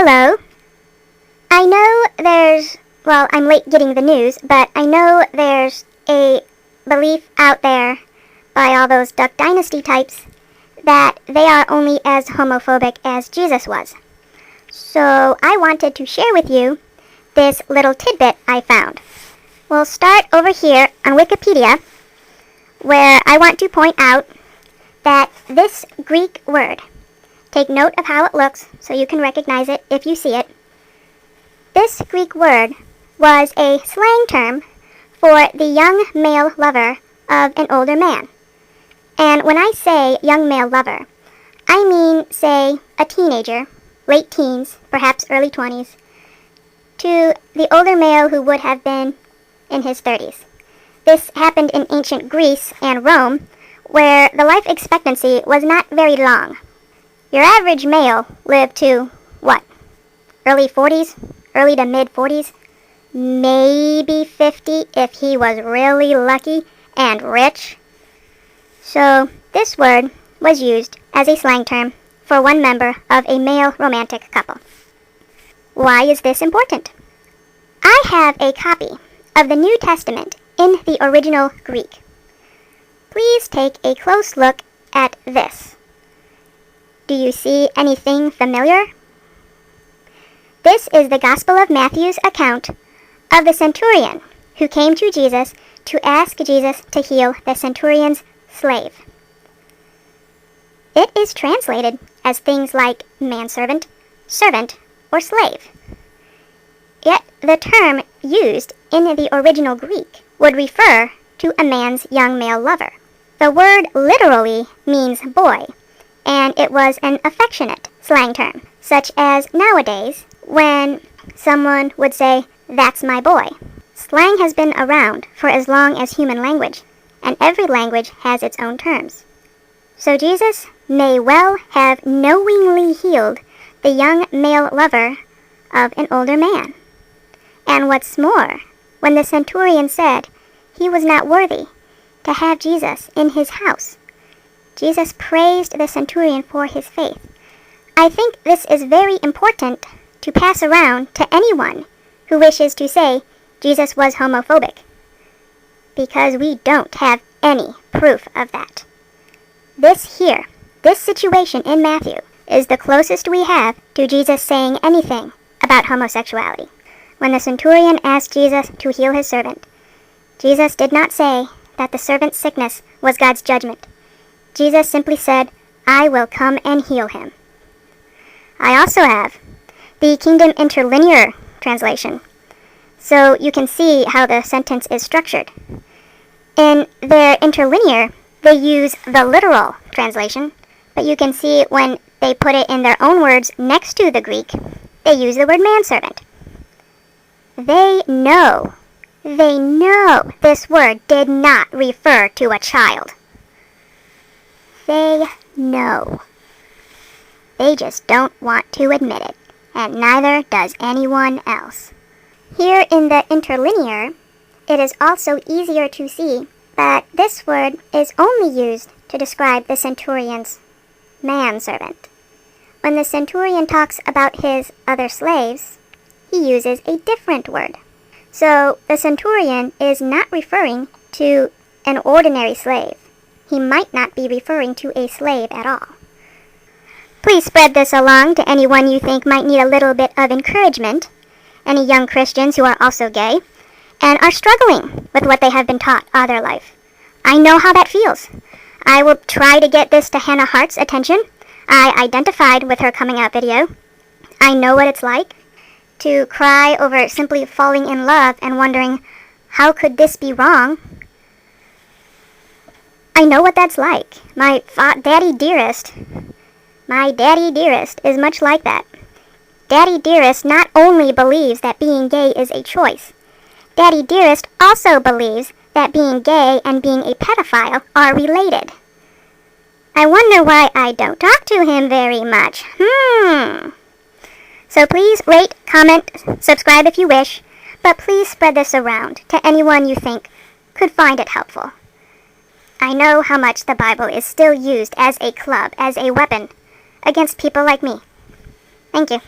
Hello. I know I'm late getting the news, but I know there's a belief out there by all those Duck Dynasty types that they are only as homophobic as Jesus was. So I wanted to share with you this little tidbit I found. We'll start over here on Wikipedia, where I want to point out that this Greek word, take note of how it looks so you can recognize it if you see it. This Greek word was a slang term for the young male lover of an older man. And when I say young male lover, I mean, say, a teenager, late teens, perhaps early 20s, to the older male who would have been in his 30s. This happened in ancient Greece and Rome, where the life expectancy was not very long. Your average male lived to, early 40s? Early to mid 40s? Maybe 50 if he was really lucky and rich. So this word was used as a slang term for one member of a male romantic couple. Why is this important? I have a copy of the New Testament in the original Greek. Please take a close look at this. Do you see anything familiar? This is the Gospel of Matthew's account of the centurion who came to Jesus to ask Jesus to heal the centurion's slave. It is translated as things like manservant, servant, or slave. Yet the term used in the original Greek would refer to a man's young male lover. The word literally means boy, and it was an affectionate slang term, such as nowadays when someone would say, "That's my boy." Slang has been around for as long as human language, and every language has its own terms. So Jesus may well have knowingly healed the young male lover of an older man. And what's more, when the centurion said he was not worthy to have Jesus in his house, Jesus praised the centurion for his faith. I think this is very important to pass around to anyone who wishes to say Jesus was homophobic, because we don't have any proof of that. This situation in Matthew, is the closest we have to Jesus saying anything about homosexuality. When the centurion asked Jesus to heal his servant, Jesus did not say that the servant's sickness was God's judgment. Jesus simply said, "I will come and heal him." I also have the Kingdom Interlinear translation, so you can see how the sentence is structured. In their interlinear, they use the literal translation, but you can see when they put it in their own words next to the Greek, they use the word manservant. They know this word did not refer to a child. They know. They just don't want to admit it, and neither does anyone else. Here in the interlinear, it is also easier to see that this word is only used to describe the centurion's manservant. When the centurion talks about his other slaves, he uses a different word. So the centurion is not referring to an ordinary slave. He might not be referring to a slave at all. Please spread this along to anyone you think might need a little bit of encouragement, any young Christians who are also gay, and are struggling with what they have been taught all their life. I know how that feels. I will try to get this to Hannah Hart's attention. I identified with her coming out video. I know what it's like to cry over simply falling in love and wondering, how could this be wrong? I know what that's like. My daddy dearest is much like that. Daddy dearest not only believes that being gay is a choice, Daddy dearest also believes that being gay and being a pedophile are related. I wonder why I don't talk to him very much. So please rate, comment, subscribe if you wish, but please spread this around to anyone you think could find it helpful. I know how much the Bible is still used as a club, as a weapon, against people like me. Thank you.